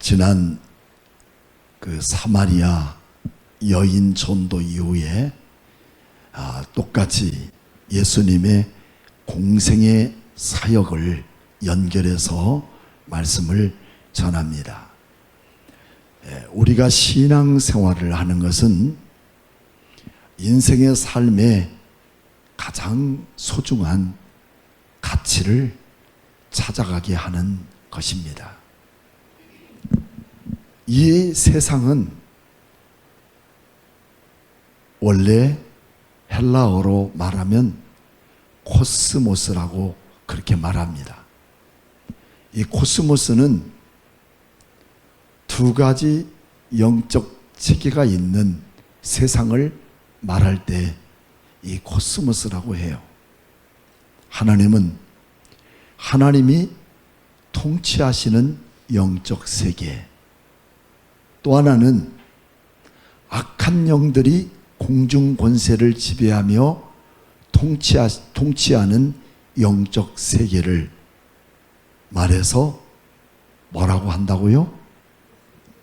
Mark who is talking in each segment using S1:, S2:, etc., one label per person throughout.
S1: 지난 그 사마리아 여인 전도 이후에 똑같이 예수님의 공생의 사역을 연결해서 말씀을 전합니다. 우리가 신앙생활을 하는 것은 인생의 삶에 가장 소중한 가치를 찾아가게 하는 것입니다. 이 세상은 원래 헬라어로 말하면 코스모스라고 그렇게 말합니다. 이 코스모스는 두 가지 영적 체계가 있는 세상을 말할 때 이 코스모스라고 해요. 하나님이 통치하시는 영적 세계, 또 하나는 악한 영들이 공중 권세를 지배하며 통치하는 영적 세계를 말해서 뭐라고 한다고요?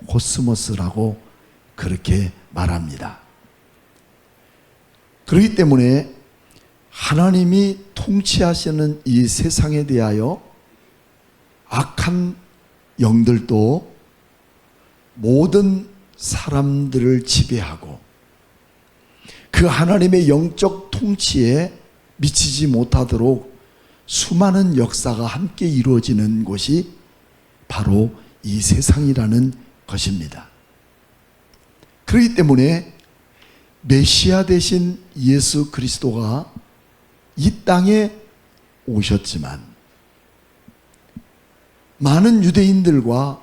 S1: 코스모스라고 그렇게 말합니다. 그렇기 때문에 하나님이 통치하시는 이 세상에 대하여 악한 영들도 모든 사람들을 지배하고 그 하나님의 영적 통치에 미치지 못하도록 수많은 역사가 함께 이루어지는 곳이 바로 이 세상이라는 것입니다. 그렇기 때문에 메시아 되신 예수 그리스도가 이 땅에 오셨지만 많은 유대인들과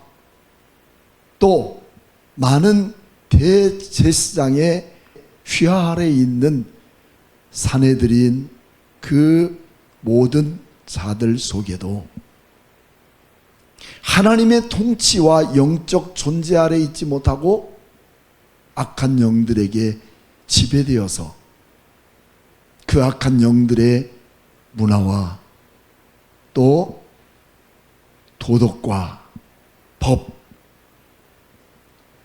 S1: 또 많은 대제사장의 휘하 아래에 있는 사내들인 그 모든 자들 속에도 하나님의 통치와 영적 존재 아래에 있지 못하고 악한 영들에게 지배되어서 그 악한 영들의 문화와 또 도덕과 법,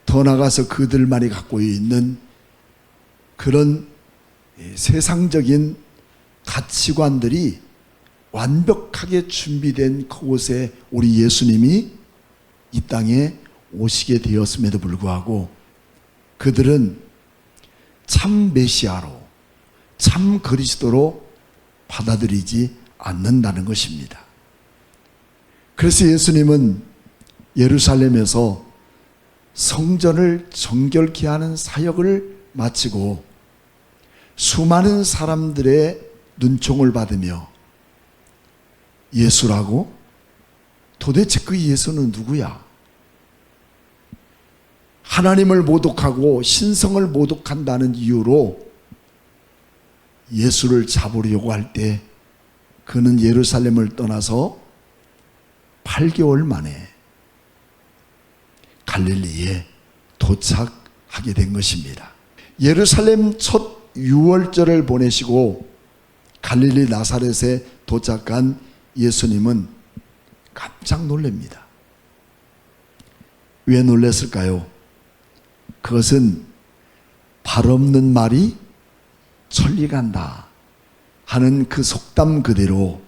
S1: 더 나아가서 그들만이 갖고 있는 그런 세상적인 가치관들이 완벽하게 준비된 그곳에 우리 예수님이 이 땅에 오시게 되었음에도 불구하고 그들은 참 메시아로, 참 그리스도로 받아들이지 않는다는 것입니다. 그래서 예수님은 예루살렘에서 성전을 정결케 하는 사역을 마치고 수많은 사람들의 눈총을 받으며 예수라고? 도대체 그 예수는 누구야? 하나님을 모독하고 신성을 모독한다는 이유로 예수를 잡으려고 할 때 그는 예루살렘을 떠나서 8개월 만에 갈릴리에 도착하게 된 것입니다. 예루살렘 첫 유월절을 보내시고 갈릴리 나사렛에 도착한 예수님은 깜짝 놀랍니다. 왜 놀랐을까요? 그것은 발 없는 말이 천리 간다 하는 그 속담 그대로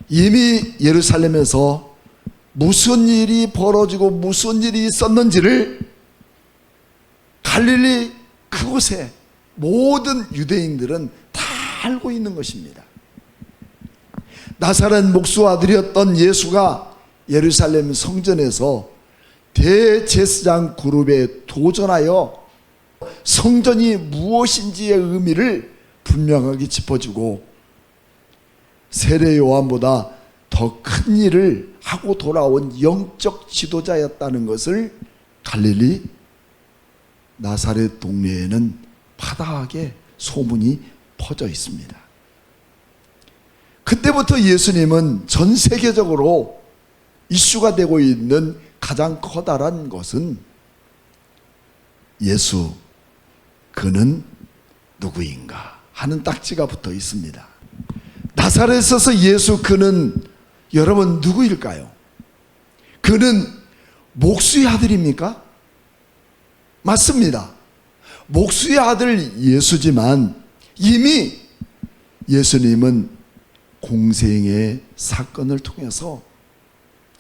S1: 이미 예루살렘에서 무슨 일이 벌어지고 무슨 일이 있었는지를 갈릴리 그곳에 모든 유대인들은 다 알고 있는 것입니다. 나사렛 목수 아들이었던 예수가 예루살렘 성전에서 대제사장 그룹에 도전하여 성전이 무엇인지의 의미를 분명하게 짚어주고 세례 요한보다 더 큰 일을 하고 돌아온 영적 지도자였다는 것을 갈릴리 나사렛 동네에는 파다하게 소문이 퍼져 있습니다. 그때부터 예수님은 전 세계적으로 이슈가 되고 있는 가장 커다란 것은 예수, 그는 누구인가 하는 딱지가 붙어 있습니다. 나사렛에서 예수, 그는 여러분 누구일까요? 그는 목수의 아들입니까? 맞습니다. 목수의 아들 예수지만 이미 예수님은 공생의 사건을 통해서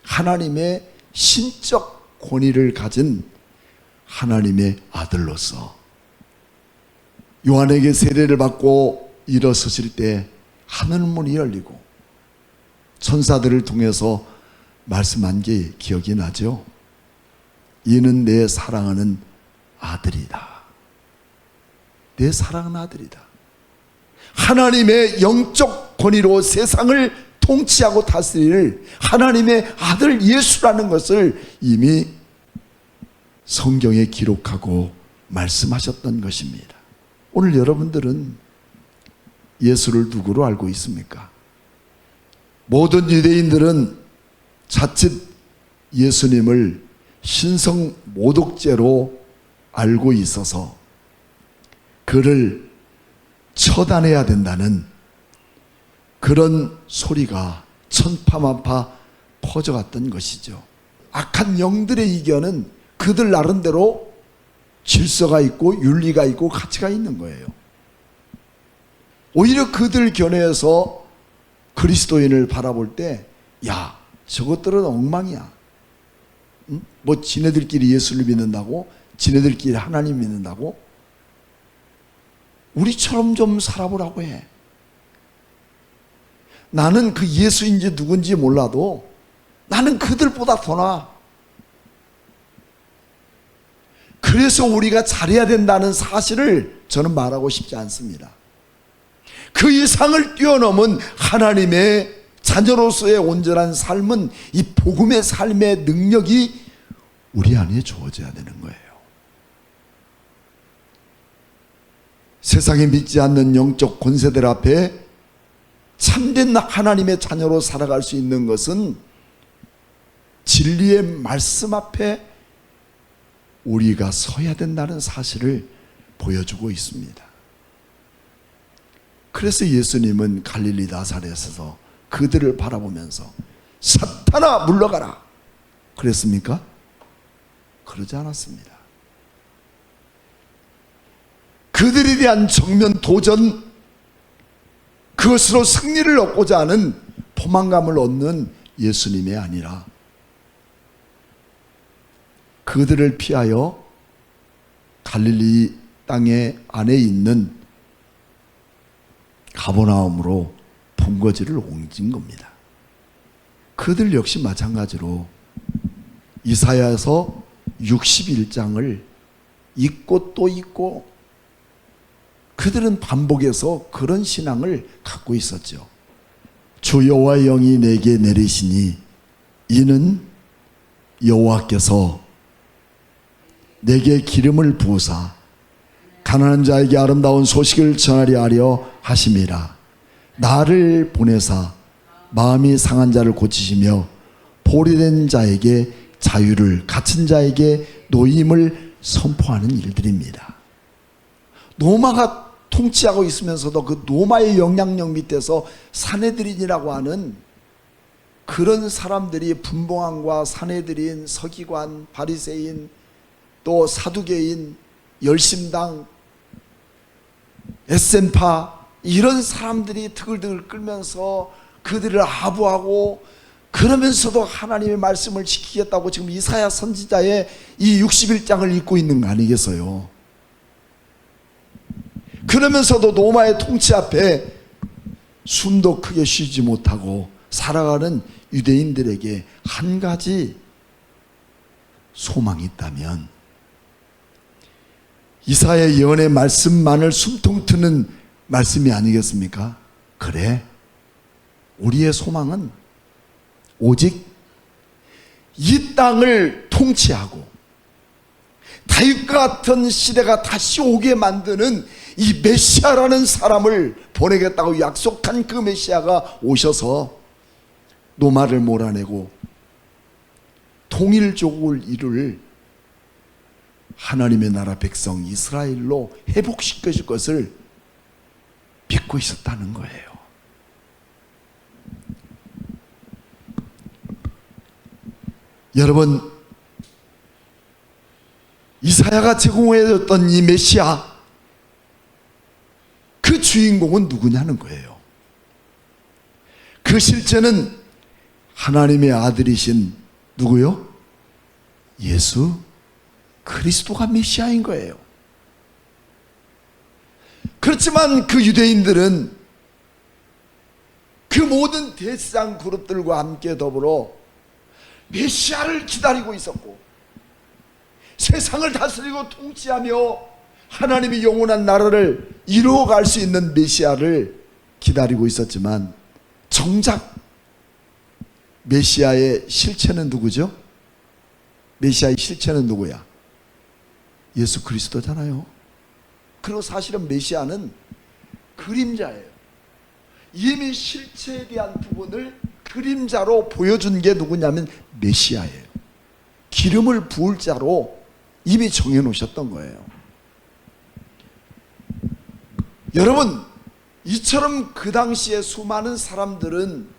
S1: 하나님의 신적 권위를 가진 하나님의 아들로서 요한에게 세례를 받고 일어서실 때 하늘문이 열리고 천사들을 통해서 말씀한 게 기억이 나죠. 이는 내 사랑하는 아들이다. 내 사랑하는 아들이다. 하나님의 영적 권위로 세상을 통치하고 다스릴 하나님의 아들 예수라는 것을 이미 성경에 기록하고 말씀하셨던 것입니다. 오늘 여러분들은 예수를 누구로 알고 있습니까? 모든 유대인들은 자칫 예수님을 신성 모독죄로 알고 있어서 그를 처단해야 된다는 그런 소리가 천파만파 퍼져갔던 것이죠. 악한 영들의 이견은 그들 나름대로 질서가 있고 윤리가 있고 가치가 있는 거예요. 오히려 그들 견해에서 그리스도인을 바라볼 때, 야, 저것들은 엉망이야. 응? 뭐 지네들끼리 예수를 믿는다고? 지네들끼리 하나님 믿는다고? 우리처럼 좀 살아보라고 해. 나는 그 예수인지 누군지 몰라도 나는 그들보다 더 나아. 그래서 우리가 잘해야 된다는 사실을 저는 말하고 싶지 않습니다. 그 이상을 뛰어넘은 하나님의 자녀로서의 온전한 삶은 이 복음의 삶의 능력이 우리 안에 주어져야 되는 거예요. 세상에 믿지 않는 영적 권세들 앞에 참된 하나님의 자녀로 살아갈 수 있는 것은 진리의 말씀 앞에 우리가 서야 된다는 사실을 보여주고 있습니다. 그래서 예수님은 갈릴리 나사렛에서 그들을 바라보면서 사탄아 물러가라 그랬습니까? 그러지 않았습니다. 그들에 대한 정면 도전, 그것으로 승리를 얻고자 하는 포만감을 얻는 예수님이 아니라 그들을 피하여 갈릴리 땅의 안에 있는 가버나움으로 본거지를 옮긴 겁니다. 그들 역시 마찬가지로 이사야서 61장을 읽고 또 읽고 그들은 반복해서 그런 신앙을 갖고 있었죠. 주 여호와의 영이 내게 내리시니 이는 여호와께서 내게 기름을 부으사 가난한 자에게 아름다운 소식을 전하려 하려 하심이라. 나를 보내사 마음이 상한 자를 고치시며 포로된 자에게 자유를, 갇힌 자에게 노임을 선포하는 일들입니다. 로마가 통치하고 있으면서도 그 로마의 영향력 밑에서 사내들인이라고 하는 그런 사람들이 분봉왕과 사내들인, 서기관, 바리새인, 또 사두개인, 열심당, 에센파 이런 사람들이 드글드글 끌면서 그들을 아부하고 그러면서도 하나님의 말씀을 지키겠다고 지금 이사야 선지자의 이 61장을 읽고 있는 거 아니겠어요? 그러면서도 로마의 통치 앞에 숨도 크게 쉬지 못하고 살아가는 유대인들에게 한 가지 소망이 있다면 이사야의 예언의 말씀만을 숨통 트는 말씀이 아니겠습니까? 그래, 우리의 소망은 오직 이 땅을 통치하고 다윗과 같은 시대가 다시 오게 만드는 이 메시아라는 사람을 보내겠다고 약속한 그 메시아가 오셔서 노마를 몰아내고 통일족을 이룰 하나님의 나라 백성 이스라엘로 회복시켜줄 것을 믿고 있었다는 거예요. 여러분, 이사야가 제공해줬던 이 메시아, 그 주인공은 누구냐는 거예요. 그 실제는 하나님의 아들이신 누구요? 예수 그리스도가 메시아인 거예요. 그렇지만 그 유대인들은 그 모든 대상 그룹들과 함께 더불어 메시아를 기다리고 있었고, 세상을 다스리고 통치하며 하나님이 영원한 나라를 이루어갈 수 있는 메시아를 기다리고 있었지만, 정작 메시아의 실체는 누구죠? 메시아의 실체는 누구야? 예수 그리스도잖아요. 그리고 사실은 메시아는 그림자예요. 이미 실체에 대한 부분을 그림자로 보여준 게 누구냐면 메시아예요. 기름을 부을 자로 이미 정해놓으셨던 거예요. 여러분, 이처럼 그 당시에 수많은 사람들은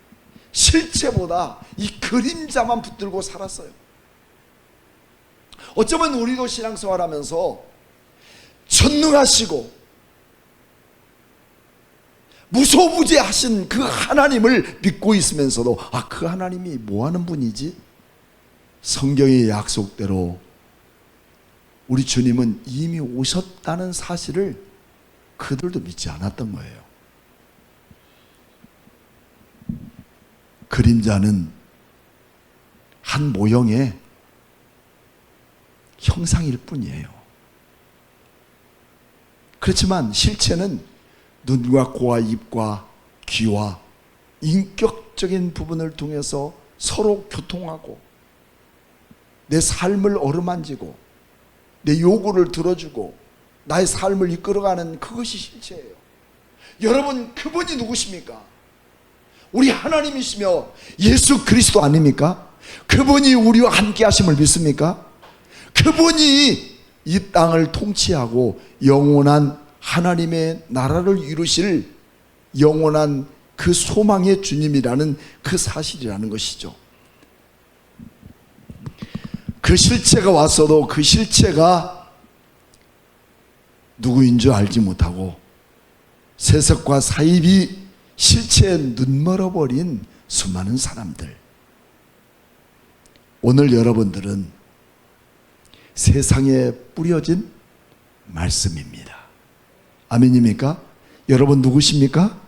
S1: 실체보다 이 그림자만 붙들고 살았어요. 어쩌면 우리도 신앙생활 하면서 전능하시고 무소부재하신 그 하나님을 믿고 있으면서도, 그 하나님이 뭐하는 분이지? 성경의 약속대로 우리 주님은 이미 오셨다는 사실을 그들도 믿지 않았던 거예요. 그림자는 한 모형의 형상일 뿐이에요. 그렇지만 실체는 눈과 코와 입과 귀와 인격적인 부분을 통해서 서로 교통하고, 내 삶을 어루만지고 내 요구를 들어주고 나의 삶을 이끌어가는 그것이 실체예요. 여러분, 그분이 누구십니까? 우리 하나님이시며 예수 그리스도 아닙니까? 그분이 우리와 함께 하심을 믿습니까? 그분이 이 땅을 통치하고 영원한 하나님의 나라를 이루실 영원한 그 소망의 주님이라는 그 사실이라는 것이죠. 그 실체가 왔어도 그 실체가 누구인 줄 알지 못하고 세속과 사입이 실체에 눈멀어버린 수많은 사람들. 오늘 여러분들은 세상에 뿌려진 말씀입니다. 아멘입니까? 여러분 누구십니까?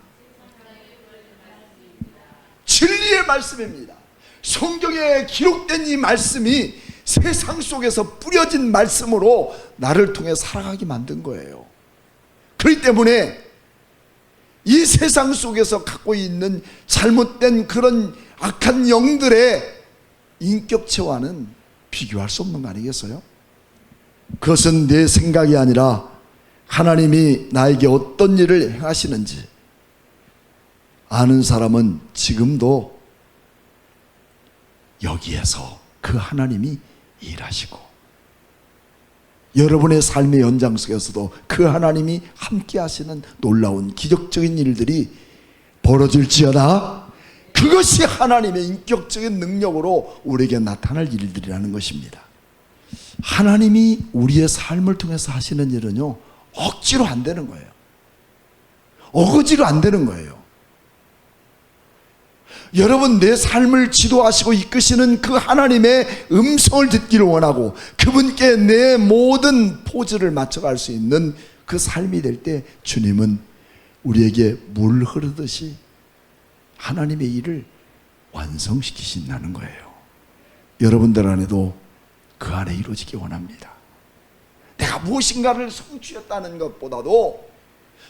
S1: 진리의 말씀입니다. 성경에 기록된 이 말씀이 세상 속에서 뿌려진 말씀으로 나를 통해 살아가게 만든 거예요. 그렇기 때문에 이 세상 속에서 갖고 있는 잘못된 그런 악한 영들의 인격체와는 비교할 수 없는 거 아니겠어요? 그것은 내 생각이 아니라 하나님이 나에게 어떤 일을 행하시는지 아는 사람은 지금도 여기에서 그 하나님이 일하시고, 여러분의 삶의 연장 속에서도 그 하나님이 함께 하시는 놀라운 기적적인 일들이 벌어질지어다. 그것이 하나님의 인격적인 능력으로 우리에게 나타날 일들이라는 것입니다. 하나님이 우리의 삶을 통해서 하시는 일은요, 억지로 안 되는 거예요. 어거지로 안 되는 거예요. 여러분, 내 삶을 지도하시고 이끄시는 그 하나님의 음성을 듣기를 원하고 그분께 내 모든 포즈를 맞춰갈 수 있는 그 삶이 될 때 주님은 우리에게 물 흐르듯이 하나님의 일을 완성시키신다는 거예요. 여러분들 안에도 그 안에 이루어지기 원합니다. 내가 무엇인가를 성취했다는 것보다도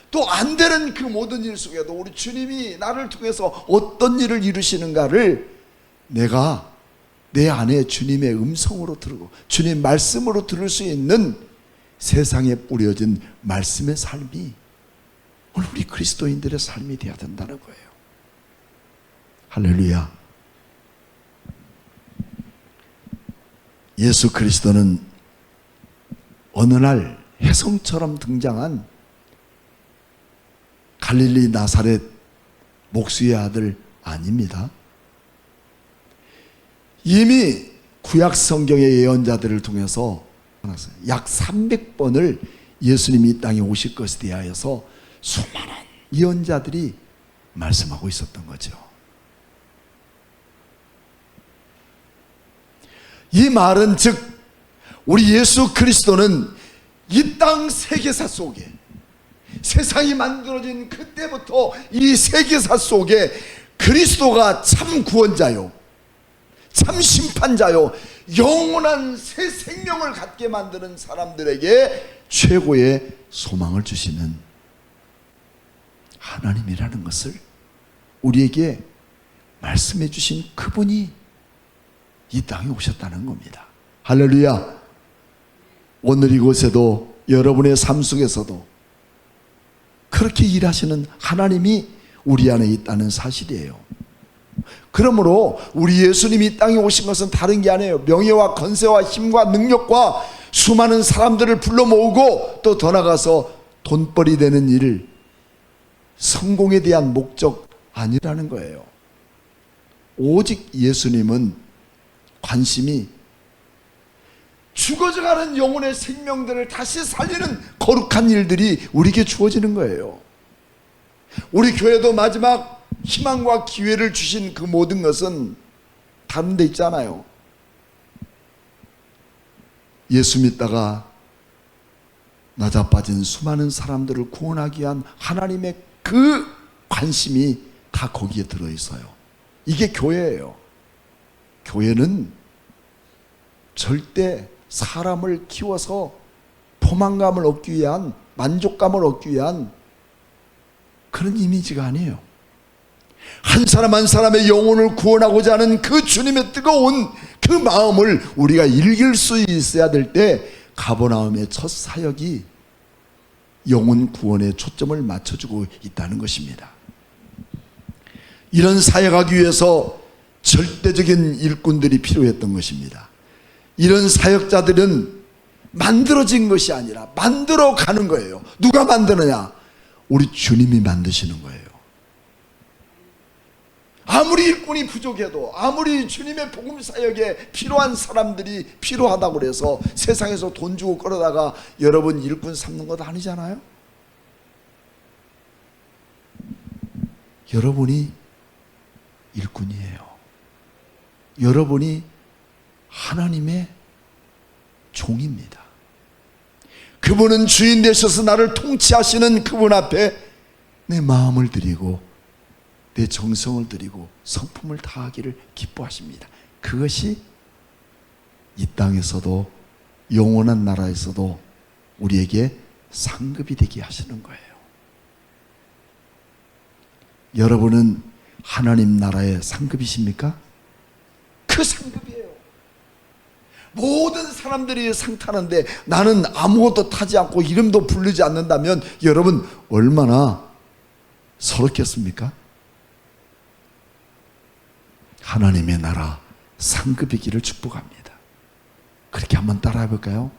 S1: 또 안 되는 그 모든 일 속에도 우리 주님이 나를 통해서 어떤 일을 이루시는가를 내가 내 안에 주님의 음성으로 들고 주님 말씀으로 들을 수 있는 세상에 뿌려진 말씀의 삶이 오늘 우리 그리스도인들의 삶이 되어야 된다는 거예요. 할렐루야. 예수 그리스도는 어느 날 혜성처럼 등장한 갈릴리 나사렛 목수의 아들 아닙니다. 이미 구약 성경의 예언자들을 통해서 약 300번을 예수님이 이 땅에 오실 것에 대하여서 수많은 예언자들이 말씀하고 있었던 거죠. 이 말은 즉 우리 예수 그리스도는 이 땅 세계사 속에, 세상이 만들어진 그때부터 이 세계사 속에 그리스도가 참 구원자요, 참 심판자요, 영원한 새 생명을 갖게 만드는 사람들에게 최고의 소망을 주시는 하나님이라는 것을 우리에게 말씀해 주신 그분이 이 땅에 오셨다는 겁니다. 할렐루야. 오늘 이곳에도 여러분의 삶 속에서도 그렇게 일하시는 하나님이 우리 안에 있다는 사실이에요. 그러므로 우리 예수님이 이 땅에 오신 것은 다른 게 아니에요. 명예와 권세와 힘과 능력과 수많은 사람들을 불러 모으고 또 더 나가서 돈벌이 되는 일, 성공에 대한 목적 아니라는 거예요. 오직 예수님은 관심이 죽어져가는 영혼의 생명들을 다시 살리는 거룩한 일들이 우리에게 주어지는 거예요. 우리 교회도 마지막 희망과 기회를 주신 그 모든 것은 다른 데 있잖아요. 예수 믿다가 나자빠진 수많은 사람들을 구원하기 위한 하나님의 그 관심이 다 거기에 들어있어요. 이게 교회예요. 교회는 절대 사람을 키워서 포만감을 얻기 위한, 만족감을 얻기 위한 그런 이미지가 아니에요. 한 사람 한 사람의 영혼을 구원하고자 하는 그 주님의 뜨거운 그 마음을 우리가 읽을 수 있어야 될 때 가버나움의 첫 사역이 영혼 구원에 초점을 맞춰주고 있다는 것입니다. 이런 사역하기 위해서 절대적인 일꾼들이 필요했던 것입니다. 이런 사역자들은 만들어진 것이 아니라 만들어 가는 거예요. 누가 만드느냐? 우리 주님이 만드시는 거예요. 아무리 일꾼이 부족해도, 아무리 주님의 복음 사역에 필요한 사람들이 필요하다고 해서 세상에서 돈 주고 끌어다가 여러분 일꾼 삼는 것 아니잖아요. 여러분이 일꾼이에요. 여러분이 하나님의 종입니다. 그분은 주인 되셔서 나를 통치하시는 그분 앞에 내 마음을 드리고 내 정성을 드리고 성품을 다하기를 기뻐하십니다. 그것이 이 땅에서도 영원한 나라에서도 우리에게 상급이 되게 하시는 거예요. 여러분은 하나님 나라의 상급이십니까? 그 상급이에요. 모든 사람들이 상 타는데 나는 아무것도 타지 않고 이름도 부르지 않는다면 여러분 얼마나 서럽겠습니까? 하나님의 나라 상급이기를 축복합니다. 그렇게 한번 따라해 볼까요?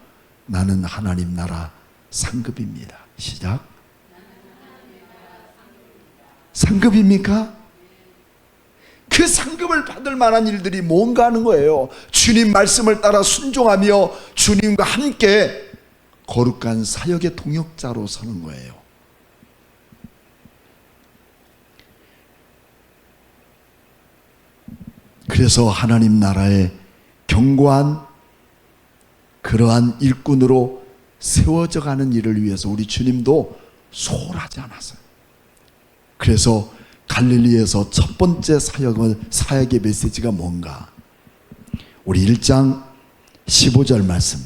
S1: 나는 하나님 나라 상급입니다. 시작. 상급입니까? 그 상급을 받을 만한 일들이 뭔가 하는 거예요. 주님 말씀을 따라 순종하며 주님과 함께 거룩한 사역의 동역자로 서는 거예요. 그래서 하나님 나라의 견고한 그러한 일꾼으로 세워져 가는 일을 위해서 우리 주님도 소홀하지 않았어요. 그래서 갈릴리에서 첫 번째 사역의 메시지가 뭔가? 우리 1장 15절 말씀,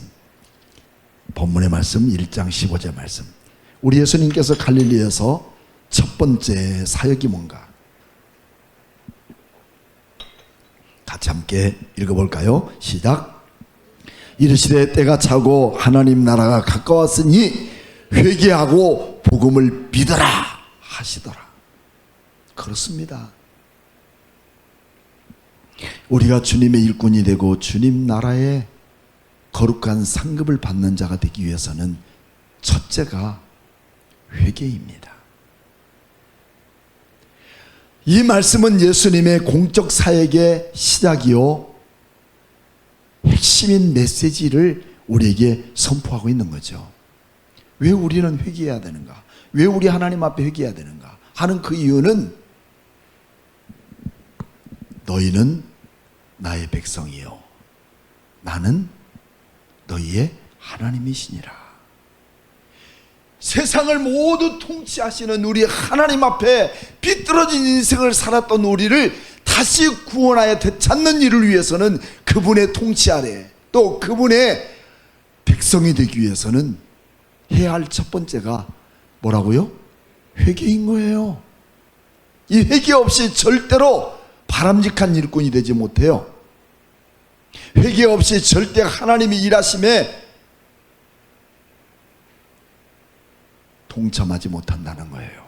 S1: 본문의 말씀 1장 15절 말씀. 우리 예수님께서 갈릴리에서 첫 번째 사역이 뭔가? 같이 함께 읽어볼까요? 시작. 이르시되 때가 차고 하나님 나라가 가까웠으니 회개하고 복음을 믿어라 하시더라. 그렇습니다. 우리가 주님의 일꾼이 되고 주님 나라의 거룩한 상급을 받는 자가 되기 위해서는 첫째가 회개입니다. 이 말씀은 예수님의 공적 사역의 시작이요 핵심인 메시지를 우리에게 선포하고 있는 거죠. 왜 우리는 회개해야 되는가? 왜 우리 하나님 앞에 회개해야 되는가? 하는 그 이유는 너희는 나의 백성이요 나는 너희의 하나님이시니라. 세상을 모두 통치하시는 우리 하나님 앞에 비뚤어진 인생을 살았던 우리를 다시 구원하여 되찾는 일을 위해서는 그분의 통치 아래 또 그분의 백성이 되기 위해서는 해야 할 첫 번째가 뭐라고요? 회개인 거예요. 이 회개 없이 절대로 바람직한 일꾼이 되지 못해요. 회개 없이 절대 하나님이 일하심에 동참하지 못한다는 거예요.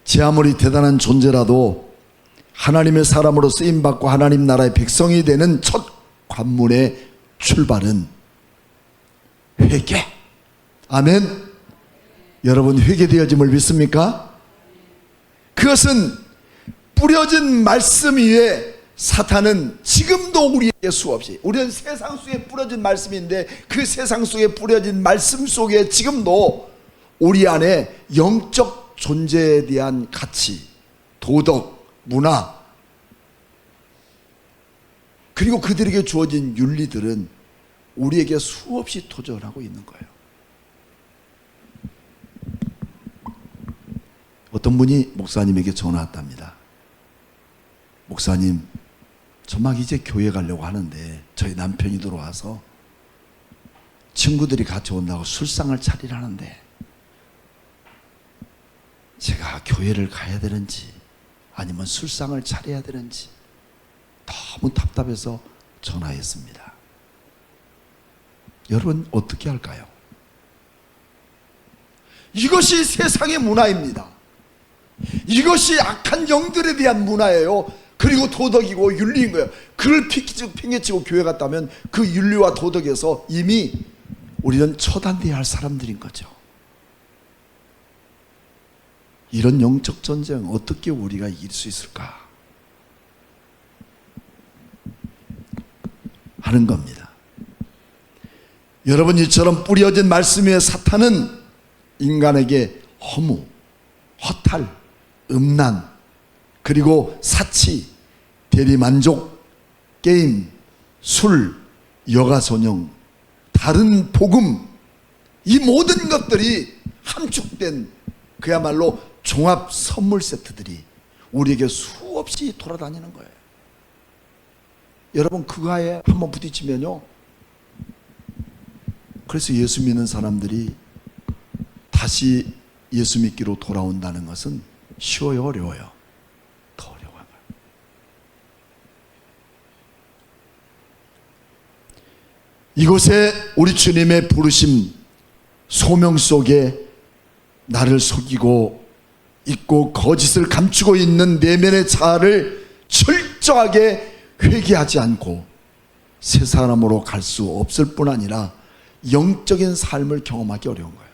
S1: 제 아무리 대단한 존재라도 하나님의 사람으로 쓰임받고 하나님 나라의 백성이 되는 첫 관문의 출발은 회개. 아멘. 여러분 회개되어짐을 믿습니까? 그것은 뿌려진 말씀 위에 사탄은 지금도 우리에게 수없이, 우리는 세상 속에 뿌려진 말씀인데 그 세상 속에 뿌려진 말씀 속에 지금도 우리 안에 영적 존재에 대한 가치, 도덕, 문화, 그리고 그들에게 주어진 윤리들은 우리에게 수없이 도전하고 있는 거예요. 어떤 분이 목사님에게 전화 왔답니다. 목사님, 저 막 이제 교회 가려고 하는데 저희 남편이 들어와서 친구들이 같이 온다고 술상을 차리라는데 제가 교회를 가야 되는지 아니면 술상을 차려야 되는지 너무 답답해서 전화했습니다. 여러분 어떻게 할까요? 이것이 세상의 문화입니다. 이것이 악한 영들에 대한 문화예요. 그리고 도덕이고 윤리인 거예요. 그를 핑계치고 교회 갔다면 그 윤리와 도덕에서 이미 우리는 처단돼야 할 사람들인 거죠. 이런 영적 전쟁 어떻게 우리가 이길 수 있을까 하는 겁니다. 여러분, 이처럼 뿌려진 말씀 위에 사탄은 인간에게 허무, 허탈, 음란, 그리고 사치, 대리만족, 게임, 술, 여가선용, 다른 복음, 이 모든 것들이 함축된 그야말로 종합 선물 세트들이 우리에게 수없이 돌아다니는 거예요. 여러분 그거에 한번 부딪히면요, 그래서 예수 믿는 사람들이 다시 예수 믿기로 돌아온다는 것은 쉬워요, 어려워요? 더 어려워요. 이곳에 우리 주님의 부르심 소명 속에 나를 속이고 있고 거짓을 감추고 있는 내면의 자아를 철저하게 회개하지 않고 새 사람으로 갈 수 없을 뿐 아니라 영적인 삶을 경험하기 어려운 거예요.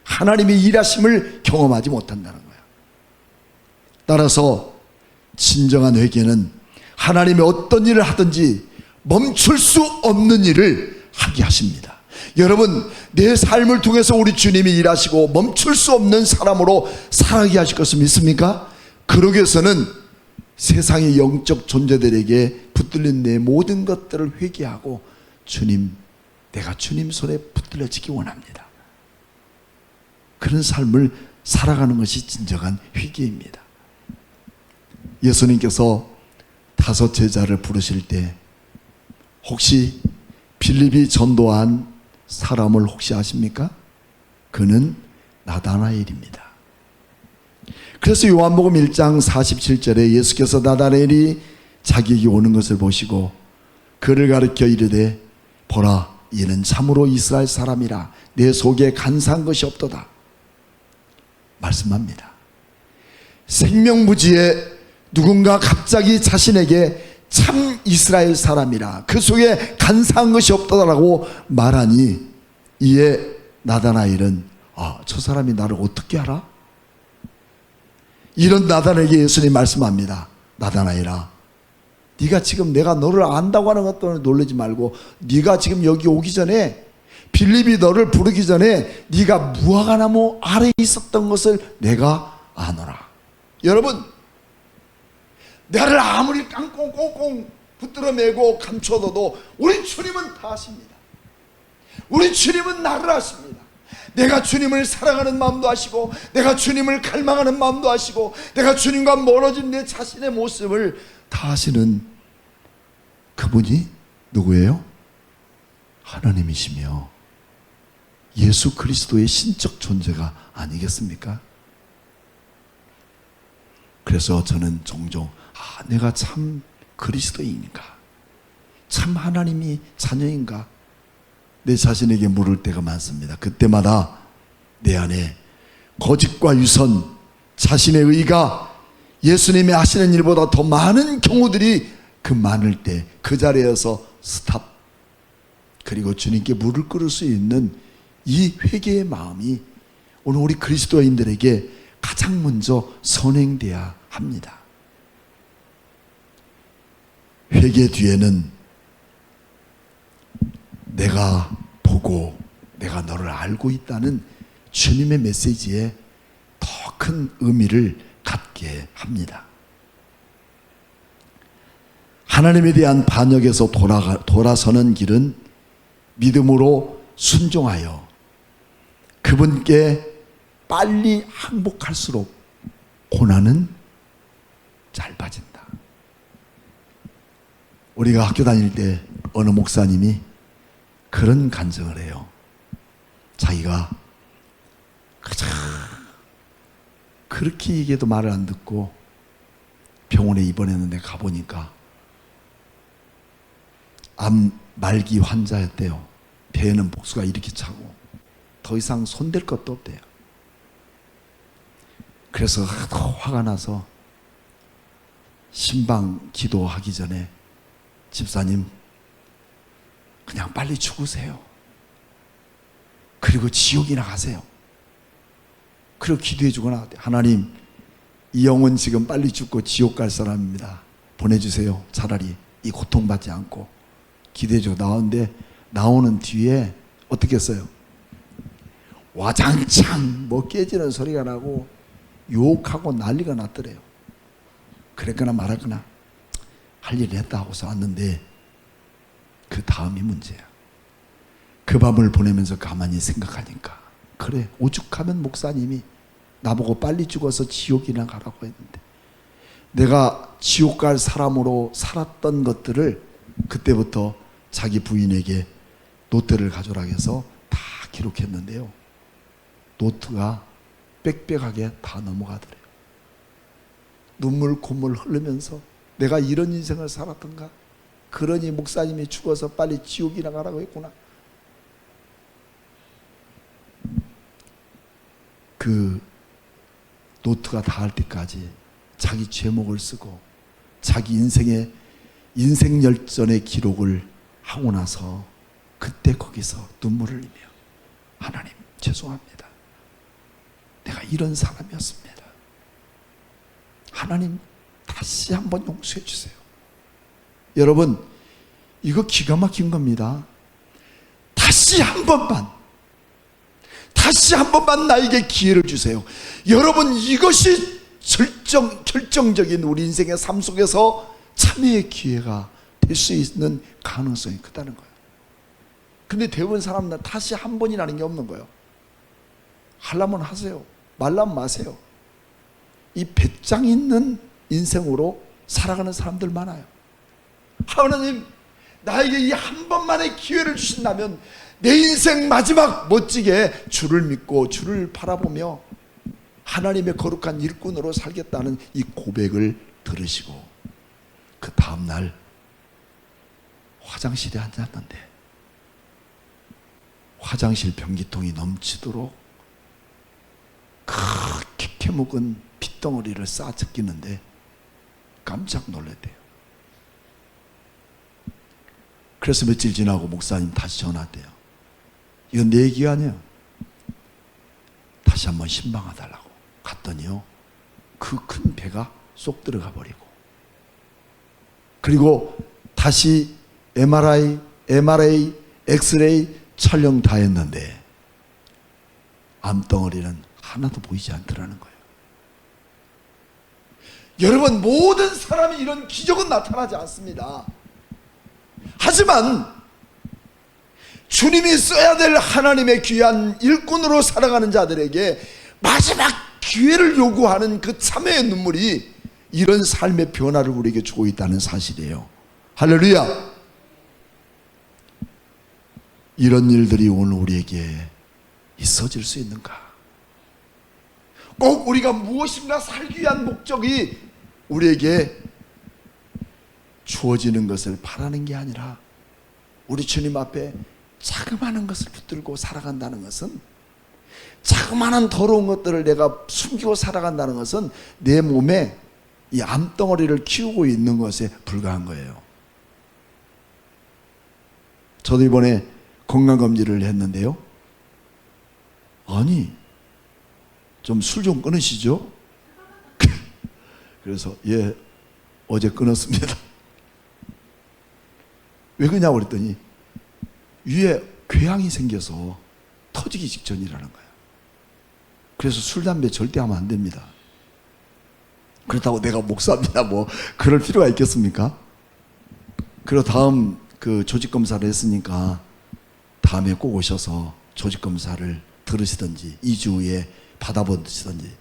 S1: 하나님의 일하심을 경험하지 못한다는 거예요. 따라서 진정한 회개는 하나님의 어떤 일을 하든지 멈출 수 없는 일을 하게 하십니다. 여러분, 내 삶을 통해서 우리 주님이 일하시고 멈출 수 없는 사람으로 살아가게 하실 것을 믿습니까? 그러기 위해서는 세상의 영적 존재들에게 붙들린 내 모든 것들을 회개하고 주님, 내가 주님 손에 붙들려지기 원합니다. 그런 삶을 살아가는 것이 진정한 회개입니다. 예수님께서 5 제자를 부르실 때 혹시 빌립이 전도한 사람을 혹시 아십니까? 그는 나다나엘입니다. 그래서 요한복음 1장 47절에 예수께서 나다나엘이 자기에게 오는 것을 보시고 그를 가리켜 이르되 보라, 이는 참으로 이스라엘 사람이라 내 속에 간사한 것이 없도다 말씀합니다. 생명부지에 누군가 갑자기 자신에게 참 이스라엘 사람이라 그 속에 간사한 것이 없다라고 말하니, 이에 나다나엘은 저 사람이 나를 어떻게 알아? 이런 나다나엘에게 예수님이 말씀합니다. 나다나엘아, 네가 지금 내가 너를 안다고 하는 것도 놀라지 말고, 네가 지금 여기 오기 전에, 빌립이 너를 부르기 전에 네가 무화과나무 아래에 있었던 것을 내가 아노라. 여러분, 나를 아무리 깡꽁꽁꽁 붙들어 매고 감춰둬도 우리 주님은 다 아십니다. 우리 주님은 나를 아십니다. 내가 주님을 사랑하는 마음도 아시고, 내가 주님을 갈망하는 마음도 아시고, 내가 주님과 멀어진 내 자신의 모습을 다 아시는 그분이 누구예요? 하나님이시며 예수 그리스도의 신적 존재가 아니겠습니까? 그래서 저는 종종 내가 참 그리스도인가, 참 하나님이 자녀인가, 내 자신에게 물을 때가 많습니다. 그때마다 내 안에 거짓과 유선, 자신의 의가 예수님이 하시는 일보다 더 많은 경우들이 그 많을 때 그 자리에서 스탑, 그리고 주님께 물을 끓일 수 있는 이 회개의 마음이 오늘 우리 그리스도인들에게 가장 먼저 선행돼야 합니다. 회개 뒤에는 내가 보고 내가 너를 알고 있다는 주님의 메시지에 더 큰 의미를 갖게 합니다. 하나님에 대한 반역에서 돌아서는 길은 믿음으로 순종하여 그분께 빨리 항복할수록 고난은 짧아진다. 우리가 학교 다닐 때 어느 목사님이 그런 간증을 해요. 자기가 그렇게 얘기해도 말을 안 듣고 병원에 입원했는데 가보니까 암 말기 환자였대요. 배에는 복수가 이렇게 차고 더 이상 손댈 것도 없대요. 그래서 화가 나서 신방 기도하기 전에, 집사님 그냥 빨리 죽으세요. 그리고 지옥이나 가세요. 그리고 기도해 주고 나왔대요. 하나님, 이 영혼 지금 빨리 죽고 지옥 갈 사람입니다. 보내주세요. 차라리 이 고통받지 않고. 기도해 주고 나오는데, 나오는 뒤에 어떻게 했어요? 와장창 뭐 깨지는 소리가 나고 욕하고 난리가 났더래요. 그랬거나 말았거나 할 일을 했다 하고서 왔는데, 그 다음이 문제야. 그 밤을 보내면서 가만히 생각하니까, 그래, 오죽하면 목사님이 나보고 빨리 죽어서 지옥이나 가라고 했는데, 내가 지옥 갈 사람으로 살았던 것들을 그때부터 자기 부인에게 노트를 가져오라 해서 다 기록했는데요, 노트가 빽빽하게 다 넘어가더래요. 눈물 콧물 흐르면서 내가 이런 인생을 살았던가, 그러니 목사님이 죽어서 빨리 지옥이나 가라고 했구나. 그 노트가 다 할 때까지 자기 제목을 쓰고 자기 인생의 인생 열전의 기록을 하고 나서 그때 거기서 눈물을 흘리며, 하나님 죄송합니다. 내가 이런 사람이었습니다. 하나님 다시 한번 용서해 주세요. 여러분, 이거 기가 막힌 겁니다. 다시 한 번만 나에게 기회를 주세요. 여러분, 이것이 결정적인 우리 인생의 삶 속에서 참회의 기회가 될 수 있는 가능성이 크다는 거예요. 근데 대부분 사람들은 다시 한 번이라는 게 없는 거예요. 하려면 하세요, 말라면 마세요. 이 배짱 있는 인생으로 살아가는 사람들 많아요. 하나님, 나에게 이 한 번만의 기회를 주신다면 내 인생 마지막 멋지게 주를 믿고 주를 바라보며 하나님의 거룩한 일꾼으로 살겠다는 이 고백을 들으시고, 그 다음날 화장실에 앉았는데 화장실 변기통이 넘치도록 크게 캐묵은 핏덩어리를 쌓아 제끼는데 깜짝 놀랐대요. 그래서 며칠 지나고 목사님 다시 전화 왔대요. 이건 내 얘기가 아니에요. 다시 한번 신방해달라고 갔더니요, 그 큰 배가 쏙 들어가 버리고, 그리고 다시 MRI, 엑스레이 촬영 다 했는데 암덩어리는 하나도 보이지 않더라는 거예요. 여러분, 모든 사람이 이런 기적은 나타나지 않습니다. 하지만 주님이 써야 될 하나님의 귀한 일꾼으로 살아가는 자들에게 마지막 기회를 요구하는 그 참회의 눈물이 이런 삶의 변화를 우리에게 주고 있다는 사실이에요. 할렐루야. 이런 일들이 오늘 우리에게 있어질 수 있는가? 꼭 우리가 무엇인가 살기 위한 목적이 우리에게 주어지는 것을 바라는 게 아니라 우리 주님 앞에 자그마한 것을 붙들고 살아간다는 것은, 자그마한 더러운 것들을 내가 숨기고 살아간다는 것은 내 몸에 이 암덩어리를 키우고 있는 것에 불과한 거예요. 저도 이번에 건강검진을 했는데요, 아니 좀 술 좀 끊으시죠? 그래서 예, 어제 끊었습니다. 왜 그러냐고 그랬더니 위에 궤양이 생겨서 터지기 직전이라는 거예요. 그래서 술, 담배 절대 하면 안 됩니다. 그렇다고 내가 목사입니다 뭐 그럴 필요가 있겠습니까? 그리고 다음 그 조직검사를 했으니까 다음에 꼭 오셔서 조직검사를 들으시든지 2주 후에 받아보시든지,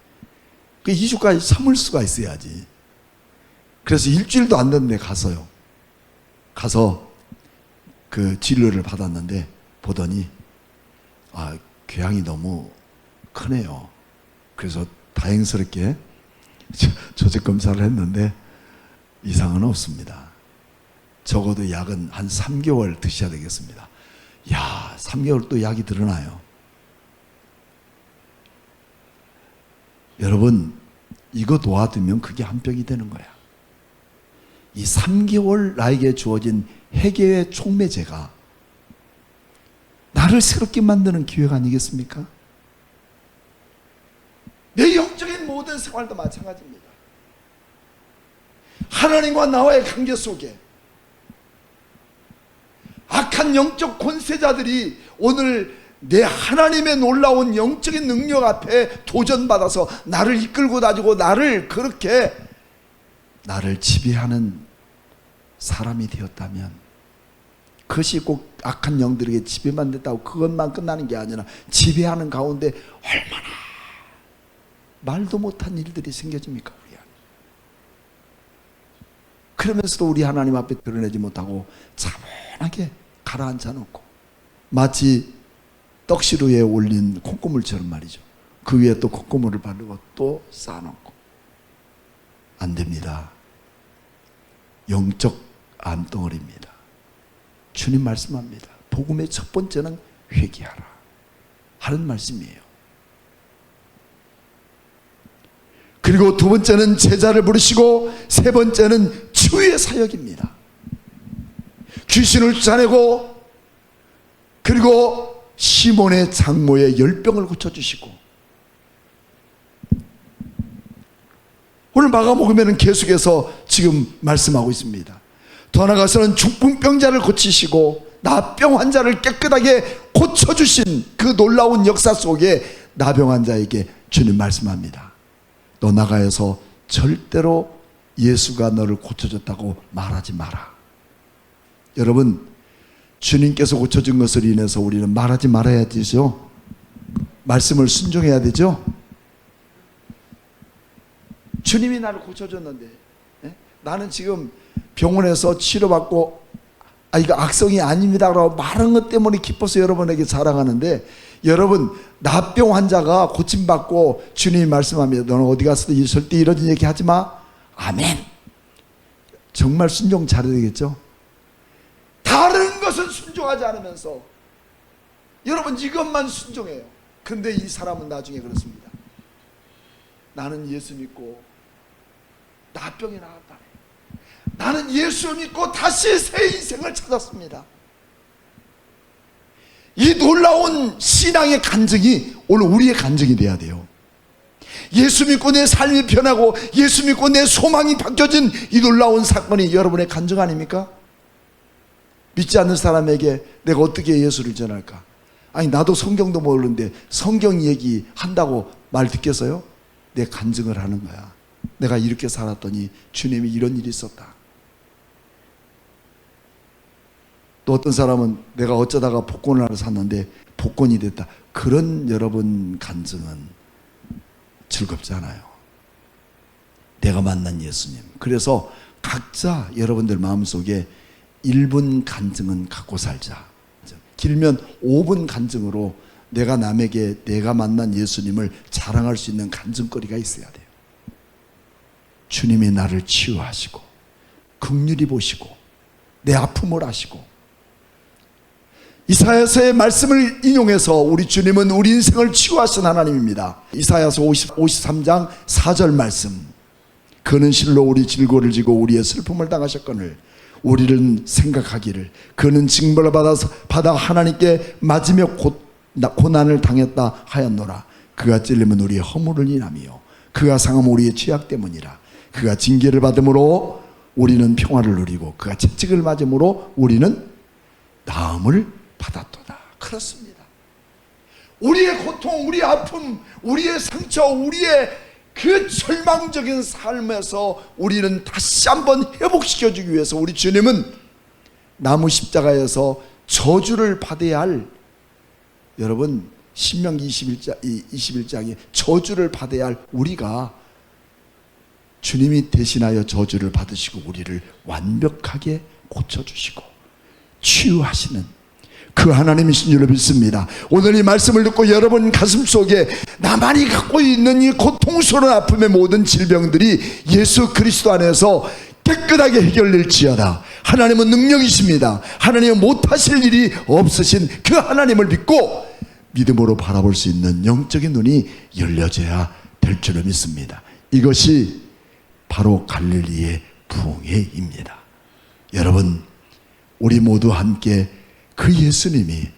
S1: 그 2주까지 참을 수가 있어야지. 그래서 일주일도 안 됐는데 가서요, 가서 그 진료를 받았는데 보더니 궤양이 너무 크네요. 그래서 다행스럽게 조직검사를 했는데 이상은 없습니다. 적어도 약은 한 3개월 드셔야 되겠습니다. 야, 3개월 또 약이 드러나요. 여러분, 이거 놓아두면 그게 한 병이 되는 거야. 이 3개월 나에게 주어진 회개의 촉매제가 나를 새롭게 만드는 기회가 아니겠습니까? 내 영적인 모든 생활도 마찬가지입니다. 하나님과 나와의 관계 속에 악한 영적 권세자들이 오늘 내 하나님의 놀라운 영적인 능력 앞에 도전받아서 나를 이끌고 다니고 나를 지배하는 사람이 되었다면, 그것이 꼭 악한 영들에게 지배만 됐다고 그것만 끝나는 게 아니라 지배하는 가운데 얼마나 말도 못한 일들이 생겨집니까? 우리 안에. 그러면서도 우리 하나님 앞에 드러내지 못하고 차분하게 가라앉아 놓고, 마치 떡실 위에 올린 콩고물처럼 말이죠. 그 위에 또 콩고물을 바르고 또 쌓아놓고. 안 됩니다. 영적 암덩어리입니다. 주님 말씀합니다. 복음의 첫 번째는 회개하라 하는 말씀이에요. 그리고 두 번째는 제자를 부르시고, 세 번째는 치유의 사역입니다. 귀신을 쫓아내고, 그리고 시몬의 장모의 열병을 고쳐주시고, 오늘 마가복음에는 계속해서 지금 말씀하고 있습니다. 더 나아가서는 중풍병자를 고치시고 나병 환자를 깨끗하게 고쳐주신 그 놀라운 역사 속에 나병 환자에게 주님 말씀합니다. 너 나가서 절대로 예수가 너를 고쳐줬다고 말하지 마라. 여러분, 주님께서 고쳐준 것을 인해서 우리는 말하지 말아야 되죠. 말씀을 순종해야 되죠. 주님이 나를 고쳐줬는데, 나는 지금 병원에서 치료받고 이거 악성이 아닙니다 라고 말한 것 때문에 기뻐서 여러분에게 자랑하는데, 여러분, 나병 환자가 고침받고 주님이 말씀합니다. 너는 어디 가서도 절대 이런 얘기 하지 마. 아멘. 정말 순종 잘해야 되겠죠. 다른 것은 순종하지 않으면서 여러분 이것만 순종해요. 근데 이 사람은 나중에 그렇습니다. 나는 예수 믿고 나병이 나았다네. 나는 예수 믿고 다시 새 인생을 찾았습니다. 이 놀라운 신앙의 간증이 오늘 우리의 간증이 돼야 돼요. 예수 믿고 내 삶이 변하고 예수 믿고 내 소망이 바뀌어진 이 놀라운 사건이 여러분의 간증 아닙니까? 믿지 않는 사람에게 내가 어떻게 예수를 전할까? 아니, 나도 성경도 모르는데 성경 얘기 한다고 말 듣겠어요? 내 간증을 하는 거야. 내가 이렇게 살았더니 주님이 이런 일이 있었다. 또 어떤 사람은 내가 어쩌다가 복권을 하나 샀는데 복권이 됐다. 그런 여러분 간증은 즐겁지 않아요. 내가 만난 예수님. 그래서 각자 여러분들 마음속에 1분 간증은 갖고 살자. 길면 5분 간증으로 내가 남에게 내가 만난 예수님을 자랑할 수 있는 간증거리가 있어야 돼요. 주님이 나를 치유하시고 긍휼히 보시고 내 아픔을 아시고, 이사야서의 말씀을 인용해서 우리 주님은 우리 인생을 치유하신 하나님입니다. 이사야서 53장 4절 말씀. 그는 실로 우리 질고를 지고 우리의 슬픔을 당하셨거늘 우리를 생각하기를 그는 징벌을 받아 하나님께 맞으며 고난을 당했다 하였노라. 그가 찔림은 우리의 허물을 인하며 그가 상함은 우리의 죄악 때문이라. 그가 징계를 받음으로 우리는 평화를 누리고 그가 채찍을 맞음으로 우리는 나음을 받았도다. 그렇습니다. 우리의 고통, 우리의 아픔, 우리의 상처, 우리의 그 절망적인 삶에서 우리는 다시 한번 회복시켜주기 위해서 우리 주님은 나무 십자가에서 저주를 받아야 할, 여러분 신명기 21장에 저주를 받아야 할 우리가 주님이 대신하여 저주를 받으시고 우리를 완벽하게 고쳐주시고 치유하시는 그 하나님이신 줄로 믿습니다. 오늘 이 말씀을 듣고 여러분 가슴 속에 나만이 갖고 있는 이 고통스러운 아픔의 모든 질병들이 예수 그리스도 안에서 깨끗하게 해결될지어다. 하나님은 능력이십니다. 하나님은 못하실 일이 없으신 그 하나님을 믿고 믿음으로 바라볼 수 있는 영적인 눈이 열려져야 될 줄로 믿습니다. 이것이 바로 갈릴리의 부흥회입니다. 여러분, 우리 모두 함께 그 예수님이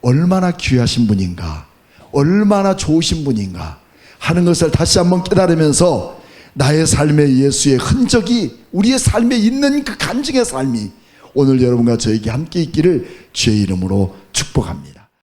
S1: 얼마나 귀하신 분인가, 얼마나 좋으신 분인가 하는 것을 다시 한번 깨달으면서 나의 삶에 예수의 흔적이 우리의 삶에 있는 그 간증의 삶이 오늘 여러분과 저에게 함께 있기를 주의 이름으로 축복합니다.